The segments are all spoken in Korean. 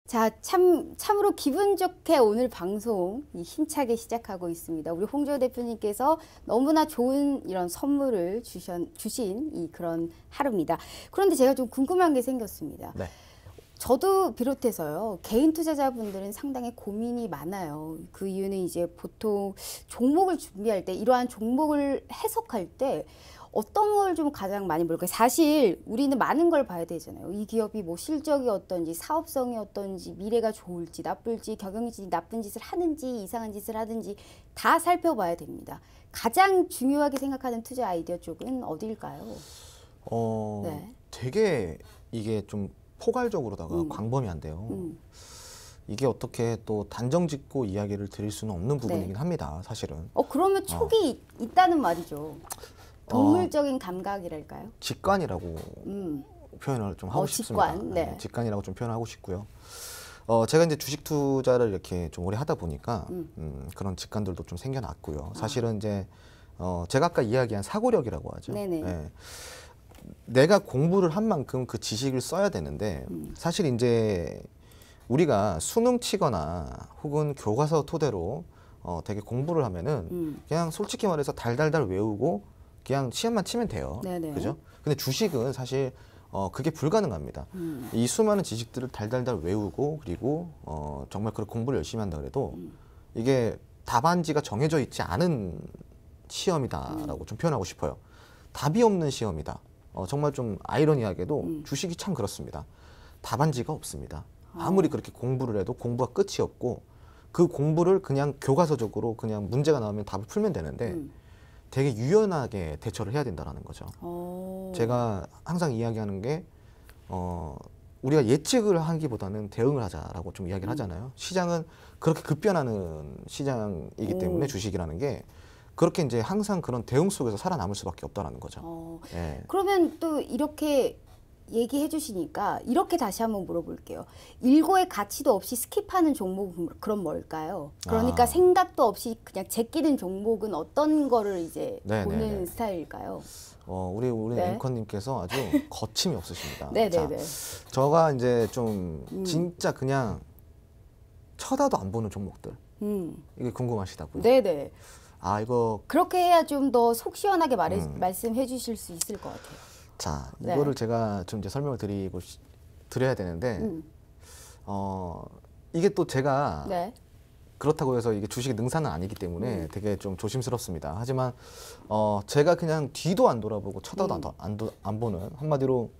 자, 참으로 기분 좋게 오늘 방송 힘차게 시작하고 있습니다. 우리 홍주호 대표님께서 너무나 좋은 이런 선물을 주신 이 그런 하루입니다. 그런데 제가 좀 궁금한 게 생겼습니다. 네. 저도 비롯해서요, 개인 투자자분들은 상당히 고민이 많아요. 그 이유는 이제 보통 종목을 준비할 때, 이러한 종목을 해석할 때 어떤 걸 좀 가장 많이 볼까요? 사실 우리는 많은 걸 봐야 되잖아요. 이 기업이 뭐 실적이 어떤지, 사업성이 어떤지, 미래가 좋을지, 나쁠지, 경영진이 나쁜 짓을 하는지, 이상한 짓을 하든지 다 살펴봐야 됩니다. 가장 중요하게 생각하는 투자 아이디어 쪽은 어디일까요? 네. 되게 이게 좀 포괄적으로다가 광범위한데요. 이게 어떻게 또 단정짓고 이야기를 드릴 수는 없는 부분이긴 네. 합니다, 사실은. 그러면 촉이 있다는 말이죠. 동물적인 감각이랄까요? 직관이라고 표현을 좀 하고 싶습니다. 직관, 네. 직관이라고 좀 표현하고 싶고요. 제가 이제 주식 투자를 이렇게 좀 오래 하다 보니까 그런 직관들도 좀 생겨났고요. 사실은 이제 제가 아까 이야기한 사고력이라고 하죠. 네네. 네. 내가 공부를 한 만큼 그 지식을 써야 되는데 사실 이제 우리가 수능 치거나 혹은 교과서 토대로 되게 공부를 하면은 그냥 솔직히 말해서 달달달 외우고 그냥 시험만 치면 돼요. 네네. 그죠? 근데 주식은 사실 그게 불가능합니다. 이 수많은 지식들을 달달달 외우고 그리고 정말 그런 공부를 열심히 한다 그래도 이게 답안지가 정해져 있지 않은 시험이다라고 좀 표현하고 싶어요. 답이 없는 시험이다. 정말 좀 아이러니하게도 주식이 참 그렇습니다. 답안지가 없습니다. 아무리 그렇게 공부를 해도 공부가 끝이 없고 그 공부를 그냥 교과서적으로 그냥 문제가 나오면 답을 풀면 되는데 되게 유연하게 대처를 해야 된다는 거죠. 제가 항상 이야기하는 게 우리가 예측을 하기보다는 대응을 하자라고 좀 이야기를 하잖아요. 시장은 그렇게 급변하는 시장이기 때문에 주식이라는 게 그렇게 이제 항상 그런 대응 속에서 살아남을 수밖에 없다는 거죠. 예. 그러면 또 이렇게 얘기해 주시니까 이렇게 다시 한번 물어볼게요. 일고의 가치도 없이 스킵하는 종목은 그럼 뭘까요? 그러니까 생각도 없이 그냥 제끼는 종목은 어떤 거를 이제 보는 스타일일까요? 우리 앵커님께서 아주 거침이 없으십니다. 네네네. 저가 이제 좀 진짜 그냥 쳐다도 안 보는 종목들. 이게 궁금하시다고요? 네네. 이거 그렇게 해야 좀 더 속 시원하게 말씀해 주실 수 있을 것 같아요. 자, 이거를 제가 좀 이제 설명을 드려야 되는데, 이게 또 제가 그렇다고 해서 이게 주식의 능사는 아니기 때문에 되게 좀 조심스럽습니다. 하지만 제가 그냥 뒤도 안 돌아보고 쳐다도 안 보는, 한마디로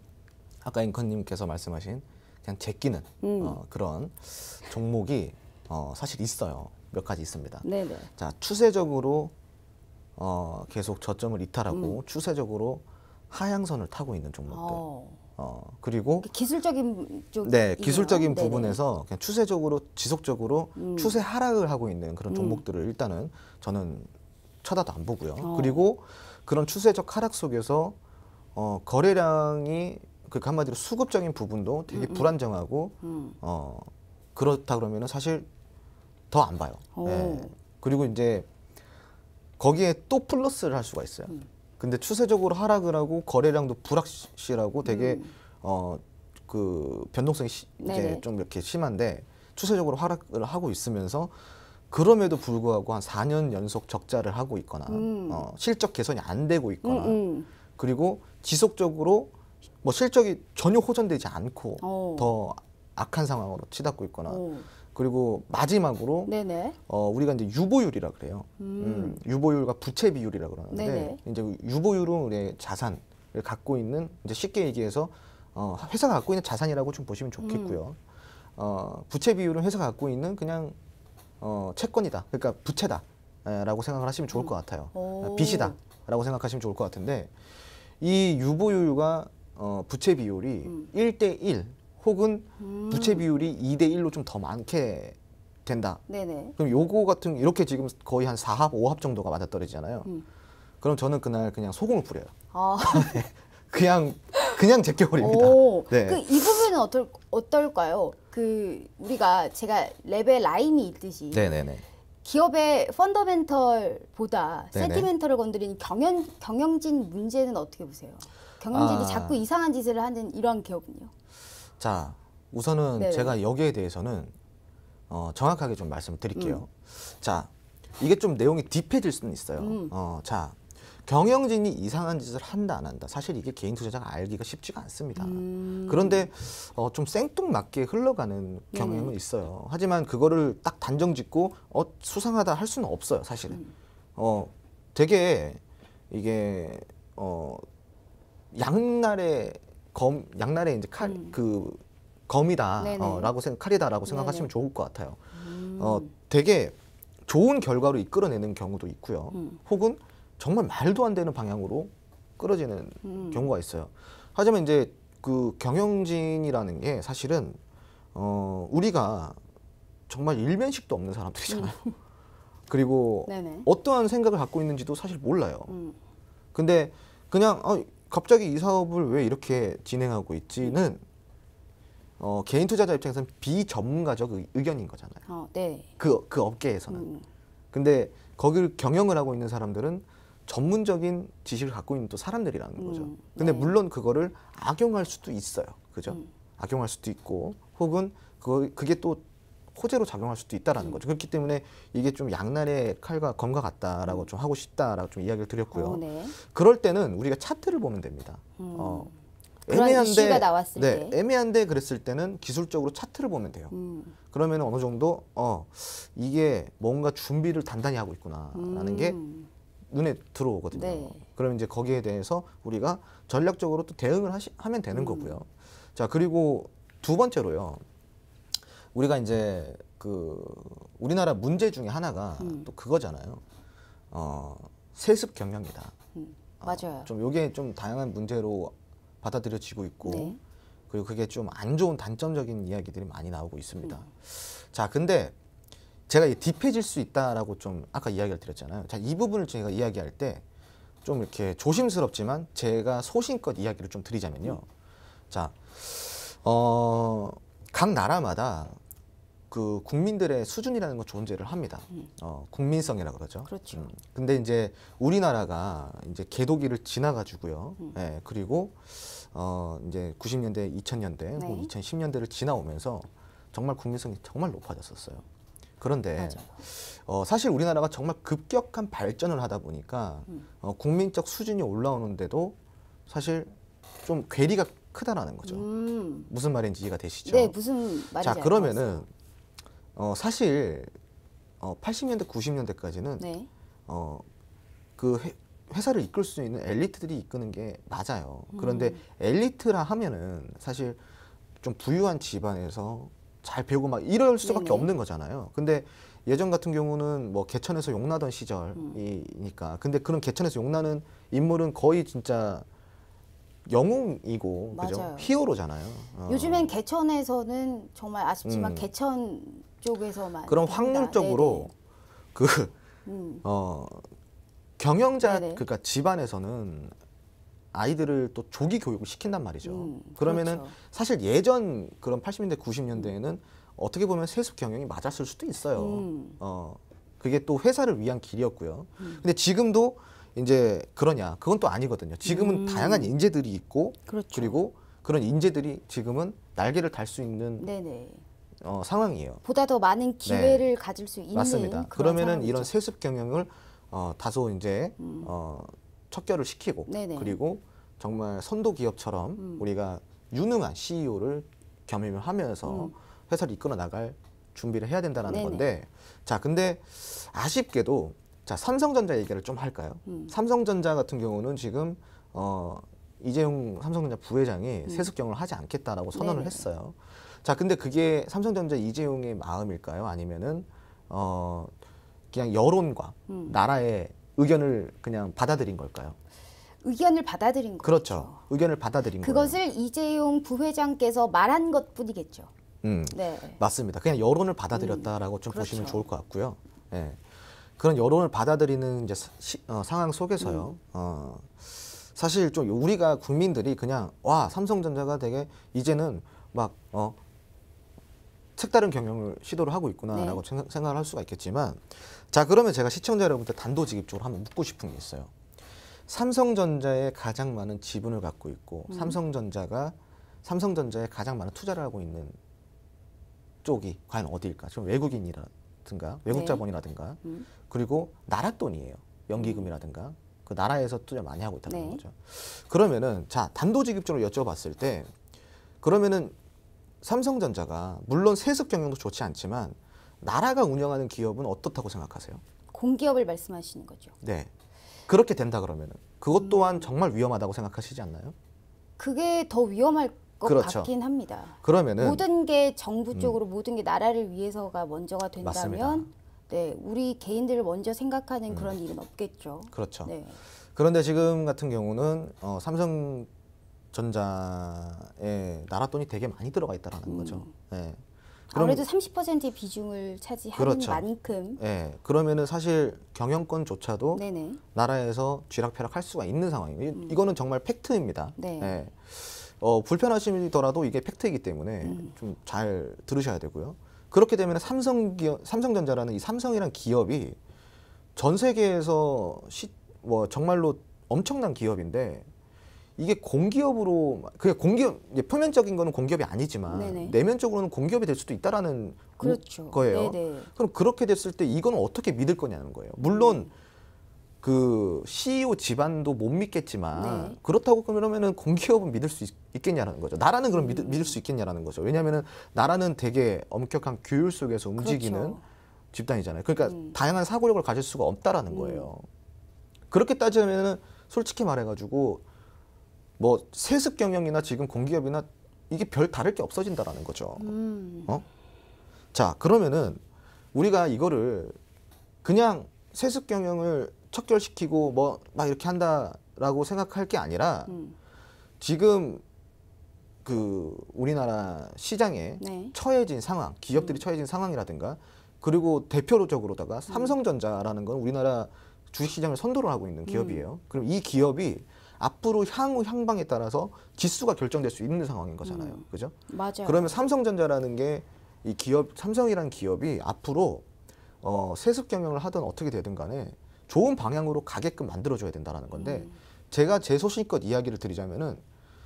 아까 앵커님께서 말씀하신 그냥 제끼는 그런 종목이 사실 있어요. 몇 가지 있습니다. 네네. 자, 추세적으로 계속 저점을 이탈하고 추세적으로 하향선을 타고 있는 종목들. 그리고 기술적인 쪽. 기술적인 부분에서 그냥 추세적으로 지속적으로 추세 하락을 하고 있는 그런 종목들을 일단은 저는 쳐다도 안 보고요. 그리고 그런 추세적 하락 속에서 거래량이 그 한마디로 수급적인 부분도 되게 불안정하고 그렇다 그러면은 사실 더 안 봐요. 그리고 이제 거기에 또 플러스를 할 수가 있어요. 근데 추세적으로 하락을 하고 거래량도 불확실하고 되게 그 변동성이 이제 좀 이렇게 심한데 추세적으로 하락을 하고 있으면서 그럼에도 불구하고 한 4년 연속 적자를 하고 있거나 실적 개선이 안 되고 있거나 그리고 지속적으로 뭐 실적이 전혀 호전되지 않고 더 악한 상황으로 치닫고 있거나 그리고 마지막으로 우리가 이제 유보율이라 그래요. 유보율과 부채 비율이라 그러는데 이제 유보율은 우리의 자산을 갖고 있는 이제 쉽게 얘기해서 회사가 갖고 있는 자산이라고 좀 보시면 좋겠고요. 부채 비율은 회사가 갖고 있는 그냥 채권이다. 그러니까 부채다라고 생각을 하시면 좋을 것 같아요. 빚이다라고 생각하시면 좋을 것 같은데 이 유보율과 부채 비율이 1대1 혹은 부채 비율이 2대1로 좀 더 많게 된다. 그럼 요거 같은 이렇게 지금 거의 한 4합, 5합 정도가 맞아떨어지잖아요. 그럼 저는 그날 그냥 소금을 뿌려요. 그냥 제껴버립니다. 그 이 부분은 어떨까요? 그 우리가 제가 랩에 라임이 있듯이 기업의 펀더멘털보다 센티멘털을 건드리는 경영진 문제는 어떻게 보세요? 경영진이 자꾸 이상한 짓을 하는 이런 기업은요? 자, 우선은 네네. 제가 여기에 대해서는 정확하게 좀 말씀을 드릴게요. 자, 이게 좀 내용이 딥해질 수는 있어요. 자, 경영진이 이상한 짓을 한다 안 한다. 사실 이게 개인 투자자가 알기가 쉽지가 않습니다. 그런데 좀 생뚱맞게 흘러가는 경향은 있어요. 하지만 그거를 딱 단정짓고 수상하다 할 수는 없어요. 사실은. 되게 이게 양날의 이제 그 검이다라고 칼이다라고 생각하시면 좋을 것 같아요. 되게 좋은 결과로 이끌어내는 경우도 있고요. 혹은 정말 말도 안 되는 방향으로 끌어지는 경우가 있어요. 하지만 이제 그 경영진이라는 게 사실은 우리가 정말 일면식도 없는 사람들이잖아요. 그리고 네네. 어떠한 생각을 갖고 있는지도 사실 몰라요. 근데 그냥 갑자기 이 사업을 왜 이렇게 진행하고 있지는 개인 투자자 입장에서는 비전문가적 의견인 거잖아요. 네. 그 업계에서는. 근데 거기를 경영을 하고 있는 사람들은 전문적인 지식을 갖고 있는 또 사람들이라는 거죠. 근데 네. 물론 그거를 악용할 수도 있어요. 그죠? 악용할 수도 있고 혹은 그게 또 호재로 작용할 수도 있다라는 거죠. 그렇기 때문에 이게 좀 양날의 칼과 검과 같다라고 좀 하고 싶다라고 좀 이야기를 드렸고요. 네. 그럴 때는 우리가 차트를 보면 됩니다. 그런 이슈가 나왔을 때. 애매한데 그랬을 때는 기술적으로 차트를 보면 돼요. 그러면 어느 정도 이게 뭔가 준비를 단단히 하고 있구나라는 게 눈에 들어오거든요. 네. 그러면 이제 거기에 대해서 우리가 전략적으로 또 대응을 하면 되는 거고요. 자, 그리고 두 번째로요. 우리가 이제 그 우리나라 문제 중에 하나가 또 그거잖아요. 세습 경영이다. 맞아요. 좀 요게 좀 다양한 문제로 받아들여지고 있고 네. 그리고 그게 좀 안 좋은 단점적인 이야기들이 많이 나오고 있습니다. 자, 근데 제가 딥해질 수 있다라고 좀 아까 이야기를 드렸잖아요. 자, 이 부분을 제가 이야기할 때 좀 이렇게 조심스럽지만 제가 소신껏 이야기를 좀 드리자면요. 자, 각 나라마다 그 국민들의 수준이라는 건 존재를 합니다. 국민성이라 그러죠. 그렇죠. 근데 이제 우리나라가 이제 개도기를 지나가지고요. 예, 그리고 이제 90년대, 2000년대, 네. 혹은 2010년대를 지나오면서 정말 국민성이 정말 높아졌었어요. 그런데 사실 우리나라가 정말 급격한 발전을 하다 보니까 국민적 수준이 올라오는데도 사실 좀 괴리가 크다라는 거죠. 무슨 말인지 이해가 되시죠? 네, 무슨 말인지 자, 알 것 그러면은 사실 80년대, 90년대까지는 네. 그 회사를 이끌 수 있는 엘리트들이 이끄는 게 맞아요. 그런데 엘리트라 하면은 사실 좀 부유한 집안에서 잘 배우고 막 이럴 수밖에 네네. 없는 거잖아요. 근데 예전 같은 경우는 뭐 개천에서 용나던 시절이니까. 근데 그런 개천에서 용나는 인물은 거의 진짜 영웅이고, 그죠? 맞아요. 히어로잖아요. 요즘엔 개천에서는 정말 아쉽지만 개천 쪽에서만 그럼 합니다. 확률적으로 그 경영자, 네네. 그러니까 집안에서는 아이들을 또 조기 교육을 시킨단 말이죠. 그러면은 그렇죠. 사실 예전 그런 80년대, 90년대에는 어떻게 보면 세습 경영이 맞았을 수도 있어요. 그게 또 회사를 위한 길이었고요. 근데 지금도 이제 그러냐? 그건 또 아니거든요. 지금은 다양한 인재들이 있고, 그렇죠. 그리고 그런 인재들이 지금은 날개를 달 수 있는 네네. 상황이에요. 보다 더 많은 기회를 가질 수 있는 맞습니다. 그런 그러면은 상황이죠. 이런 세습 경영을 다소 이제 척결을 시키고, 네네. 그리고 정말 선도 기업처럼 우리가 유능한 CEO를 겸임을 하면서 회사를 이끌어 나갈 준비를 해야 된다는 네네. 건데, 자, 근데 아쉽게도 자, 삼성전자 얘기를 좀 할까요? 삼성전자 같은 경우는 지금 이재용 삼성전자 부회장이 세습 경영을 하지 않겠다라고 선언을 네네. 했어요. 자, 근데 그게 삼성전자 이재용의 마음일까요? 아니면은 그냥 여론과 나라의 의견을 그냥 받아들인 걸까요? 의견을 받아들인 거죠. 그렇죠. 의견을 받아들인 거예요. 그것을 이재용 부회장께서 말한 것뿐이겠죠. 네. 맞습니다. 그냥 여론을 받아들였다라고 좀 그렇죠. 보시면 좋을 것 같고요. 예. 그런 여론을 받아들이는 이제 상황 속에서요. 사실 좀 우리가 국민들이 그냥 와, 삼성전자가 되게 이제는 막 색다른 경영을 시도를 하고 있구나라고 생각을 할 수가 있겠지만, 자, 그러면 제가 시청자 여러분들 단도직입적으로 한번 묻고 싶은 게 있어요. 삼성전자에 가장 많은 지분을 갖고 있고 삼성전자에 가장 많은 투자를 하고 있는 쪽이 과연 어디일까? 지금 외국인이라든가 외국 네. 자본이라든가 그리고 나라 돈이에요. 연기금이라든가 그 나라에서 투자 많이 하고 있다는 네. 거죠. 그러면은 자 단도직입적으로 여쭤봤을 때 그러면은 삼성전자가 물론 세습 경영도 좋지 않지만 나라가 운영하는 기업은 어떻다고 생각하세요? 공기업을 말씀하시는 거죠. 네. 그렇게 된다 그러면은 그것 또한 정말 위험하다고 생각하시지 않나요? 그게 더 위험할 것 그렇죠. 같긴 합니다. 그러면은 모든 게 정부 쪽으로 모든 게 나라를 위해서가 먼저가 된다면 맞습니다. 네, 우리 개인들을 먼저 생각하는 그런 일은 없겠죠. 그렇죠. 네. 그런데 지금 같은 경우는 삼성전자에 나라 돈이 되게 많이 들어가 있다라는 거죠. 네. 그럼 아무래도 30%의 비중을 차지하는 그렇죠. 만큼 예, 그러면은 사실 경영권조차도 네네. 나라에서 쥐락펴락할 수가 있는 상황이에요. 이거는 정말 팩트입니다. 네. 예. 불편하시더라도 이게 팩트이기 때문에 좀 잘 들으셔야 되고요. 그렇게 되면 삼성전자라는 이 삼성이란 기업이 전 세계에서 정말로 엄청난 기업인데 이게 공기업으로 그게 공기업 이제 표면적인 거는 공기업이 아니지만 네네. 내면적으로는 공기업이 될 수도 있다라는 그렇죠. 거예요. 네네. 그럼 그렇게 됐을 때 이거는 어떻게 믿을 거냐는 거예요. 물론 그 CEO 집안도 못 믿겠지만 네. 그렇다고 그러면은 공기업은 믿을 수 있겠냐라는 거죠. 나라는 그럼 믿을 수 있겠냐라는 거죠. 왜냐하면은 나라는 되게 엄격한 규율 속에서 움직이는 그렇죠. 집단이잖아요. 그러니까 다양한 사고력을 가질 수가 없다라는 거예요. 그렇게 따지면은 솔직히 말해가지고 뭐 세습 경영이나 지금 공기업이나 이게 별 다를 게 없어진다라는 거죠. 자, 그러면은 우리가 이거를 그냥 세습 경영을 척결시키고 뭐 막 이렇게 한다라고 생각할 게 아니라 지금 그 우리나라 시장에 네. 처해진 상황, 기업들이 처해진 상황이라든가 그리고 대표적으로다가 삼성전자라는 건 우리나라 주식시장을 선도를 하고 있는 기업이에요. 그럼 이 기업이 앞으로 향후 향방에 따라서 지수가 결정될 수 있는 상황인 거잖아요. 그죠? 맞아요. 그러면 삼성전자라는 게 이 기업, 삼성이라는 기업이 앞으로 세습 경영을 하든 어떻게 되든 간에 좋은 방향으로 가게끔 만들어줘야 된다는 건데 제가 제 소신껏 이야기를 드리자면은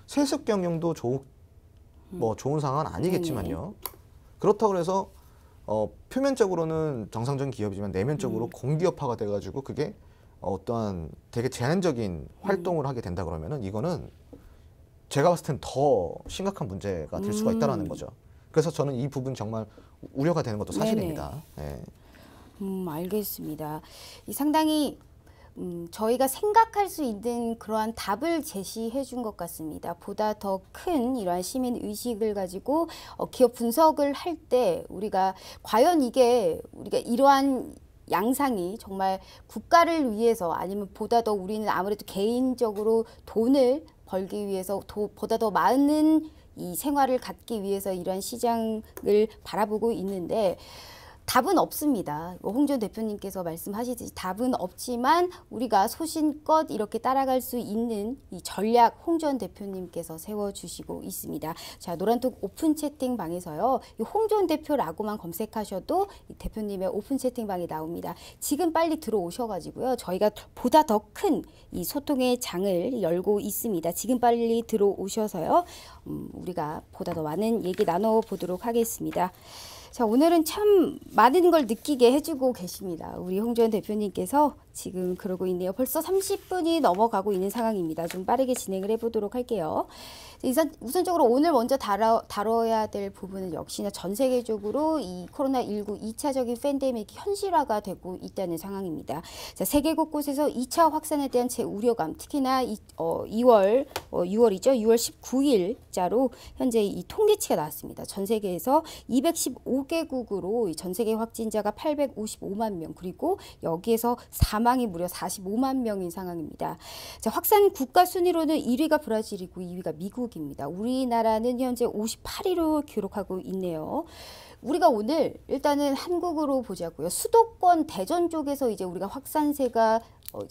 세습 경영도 좋은 상황은 아니겠지만요. 그렇다고 해서 표면적으로는 정상적인 기업이지만 내면적으로 공기업화가 돼가지고 그게 어떠한 되게 제한적인 활동을 하게 된다 그러면은 이거는 제가 봤을 땐 더 심각한 문제가 될 수가 있다라는 거죠. 그래서 저는 이 부분 정말 우려가 되는 것도 사실입니다. 예. 알겠습니다. 이 상당히 저희가 생각할 수 있는 그러한 답을 제시해 준 것 같습니다. 보다 더 큰 이러한 시민 의식을 가지고 기업 분석을 할 때 우리가 과연 우리가 이러한 양상이 정말 국가를 위해서 아니면 보다 더 우리는 아무래도 개인적으로 돈을 벌기 위해서 보다 더 많은 이 생활을 갖기 위해서 이러한 시장을 바라보고 있는데 답은 없습니다. 홍 전 대표님께서 말씀하시듯이 답은 없지만 우리가 소신껏 이렇게 따라갈 수 있는 이 전략 홍 전 대표님께서 세워주시고 있습니다. 자, 노란톡 오픈 채팅방에서요. 홍 전 대표라고만 검색하셔도 이 대표님의 오픈 채팅방이 나옵니다. 지금 빨리 들어오셔가지고요. 저희가 보다 더 큰 이 소통의 장을 열고 있습니다. 지금 빨리 들어오셔서요. 우리가 보다 더 많은 얘기 나눠보도록 하겠습니다. 자, 오늘은 참 많은 걸 느끼게 해주고 계십니다. 우리 홍 전 대표님께서 지금 그러고 있네요. 벌써 30분이 넘어가고 있는 상황입니다. 좀 빠르게 진행을 해보도록 할게요. 우선적으로 오늘 먼저 다뤄야 될 부분은 역시나 전 세계적으로 이 코로나19 2차적인 팬데믹이 현실화가 되고 있다는 상황입니다. 자, 세계 곳곳에서 2차 확산에 대한 제 우려감, 특히나 6월 19일자로 현재 이 통계치가 나왔습니다. 전 세계에서 215개국으로 전 세계 확진자가 855만 명, 그리고 여기에서 사망이 무려 45만 명인 상황입니다. 자, 확산 국가 순위로는 1위가 브라질이고 2위가 미국입니다. 우리나라는 현재 58위로 기록하고 있네요. 우리가 오늘 일단은 한국으로 보자고요. 수도권 대전 쪽에서 이제 우리가 확산세가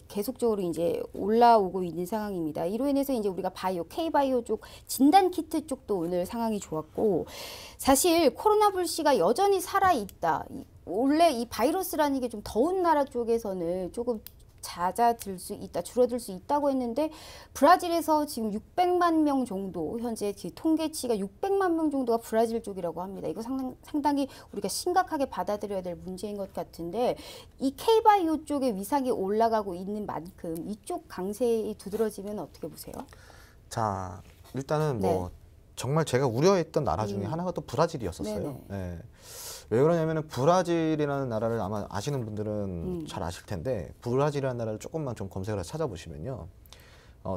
계속적으로 이제 올라오고 있는 상황입니다. 이로 인해서 이제 우리가 K바이오 쪽 진단 키트 쪽도 오늘 상황이 좋았고, 사실 코로나 불씨가 여전히 살아 있다. 원래 이 바이러스라는 게 좀 더운 나라 쪽에서는 조금 잦아들 수 있다, 줄어들 수 있다고 했는데 브라질에서 지금 600만 명 정도 현재 통계치가 600만 명 정도가 브라질 쪽이라고 합니다. 이거 상당히 우리가 심각하게 받아들여야 될 문제인 것 같은데 이 K바이오 쪽의 위상이 올라가고 있는 만큼 이쪽 강세에 두드러지면 어떻게 보세요? 자, 일단은 네. 뭐 정말 제가 우려했던 나라 중에 하나가 또 브라질이었었어요. 네네. 네. 왜 그러냐면은 브라질이라는 나라를 아마 아시는 분들은 잘 아실 텐데 브라질이라는 나라를 조금만 좀 검색을 해서 찾아보시면요.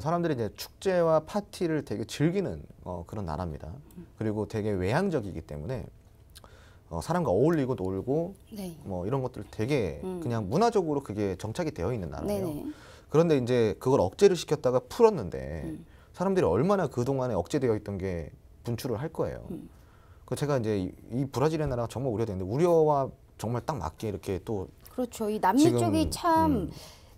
사람들이 이제 축제와 파티를 되게 즐기는 그런 나라입니다. 그리고 되게 외향적이기 때문에 사람과 어울리고 놀고 네. 뭐 이런 것들 되게 그냥 문화적으로 그게 정착이 되어 있는 나라예요. 네네. 그런데 이제 그걸 억제를 시켰다가 풀었는데 사람들이 얼마나 그동안에 억제되어 있던 게 분출을 할 거예요. 그 제가 이제 이 브라질의 나라가 정말 우려되는데 우려와 정말 딱 맞게 이렇게 또 그렇죠. 이 남미 지금, 쪽이 참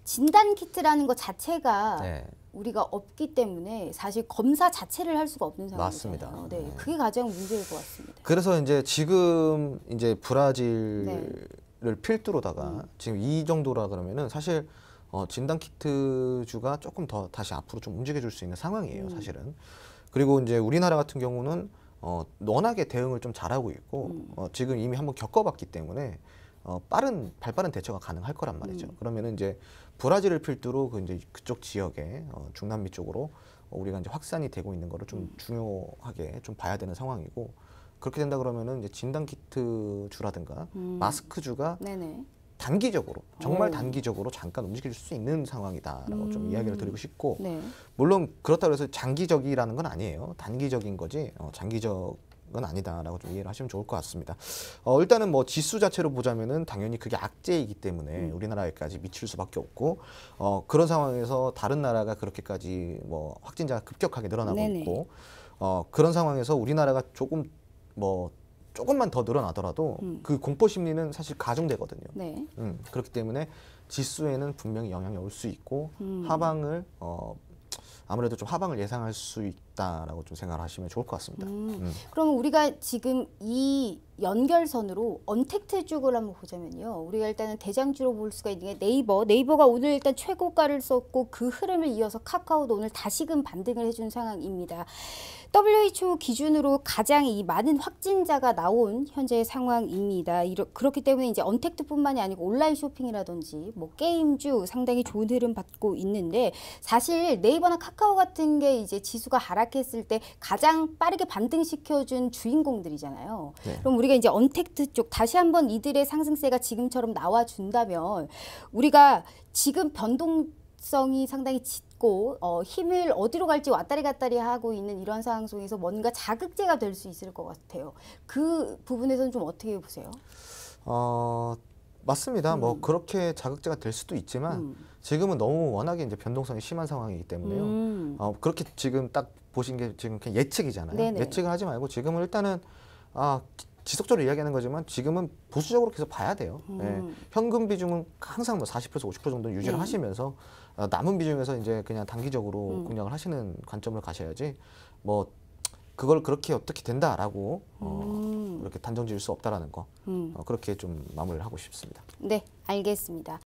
진단 키트라는 것 자체가 네. 우리가 없기 때문에 사실 검사 자체를 할 수가 없는 상황이잖아요. 맞습니다. 네, 네. 그게 가장 문제일 것 같습니다. 그래서 이제 지금 이제 브라질을 필두로다가 지금 이 정도라 그러면은 사실 진단 키트주가 조금 더 다시 앞으로 좀 움직여줄 수 있는 상황이에요, 사실은. 그리고 이제 우리나라 같은 경우는 워낙에 대응을 좀 잘하고 있고 지금 이미 한번 겪어봤기 때문에 발빠른 대처가 가능할 거란 말이죠. 그러면은 이제 브라질을 필두로 이제 그쪽 지역에 중남미 쪽으로 우리가 이제 확산이 되고 있는 거를 좀 중요하게 좀 봐야 되는 상황이고 그렇게 된다 그러면은 이제 진단 키트주라든가 마스크주가 네네. 단기적으로 정말 단기적으로 잠깐 움직일 수 있는 상황이다라고 좀 이야기를 드리고 싶고 네. 물론 그렇다고 해서 장기적이라는 건 아니에요. 단기적인 거지 장기적은 아니다라고 좀 이해를 하시면 좋을 것 같습니다. 일단은 뭐 지수 자체로 보자면은 당연히 그게 악재이기 때문에 우리나라에까지 미칠 수밖에 없고 그런 상황에서 다른 나라가 그렇게까지 뭐 확진자가 급격하게 늘어나고 네네. 있고 그런 상황에서 우리나라가 조금만 더 늘어나더라도 그 공포 심리는 사실 가중되거든요. 네. 그렇기 때문에 지수에는 분명히 영향이 올 수 있고 하방을 아무래도 좀 하방을 예상할 수 있다라고 좀 생각을 하시면 좋을 것 같습니다. 그럼 우리가 지금 이 연결선으로 언택트 쪽을 한번 보자면요. 우리가 일단은 대장주로 볼 수가 있는 게 네이버가 오늘 일단 최고가를 썼고 그 흐름을 이어서 카카오도 오늘 다시금 반등을 해준 상황입니다. WHO 기준으로 가장 이 많은 확진자가 나온 현재의 상황입니다. 그렇기 때문에 이제 언택트뿐만이 아니고 온라인 쇼핑이라든지 뭐 게임주 상당히 좋은 흐름 받고 있는데 사실 네이버나 카카오 같은 게 이제 지수가 하락했을 때 가장 빠르게 반등시켜준 주인공들이잖아요. 네. 그럼 우리가 이제 언택트 쪽 다시 한번 이들의 상승세가 지금처럼 나와준다면 우리가 지금 변동성이 상당히 짙고 힘을 어디로 갈지 왔다리 갔다리 하고 있는 이런 상황 속에서 뭔가 자극제가 될 수 있을 것 같아요. 그 부분에서는 좀 어떻게 보세요? 맞습니다. 뭐 그렇게 자극제가 될 수도 있지만 지금은 너무 워낙에 이제 변동성이 심한 상황이기 때문에요. 그렇게 지금 딱 보신 게 지금 그냥 예측이잖아요. 네네. 예측을 하지 말고 지금은 일단은 지속적으로 이야기하는 거지만 지금은 보수적으로 계속 봐야 돼요. 예. 현금 비중은 항상 뭐 40%에서 50% 정도 유지를 하시면서 남은 비중에서 이제 그냥 단기적으로 공략을 하시는 관점을 가셔야지 뭐 그걸 그렇게 어떻게 된다라고 그렇게 단정 지을 수 없다라는 거 그렇게 좀 마무리를 하고 싶습니다. 네, 알겠습니다.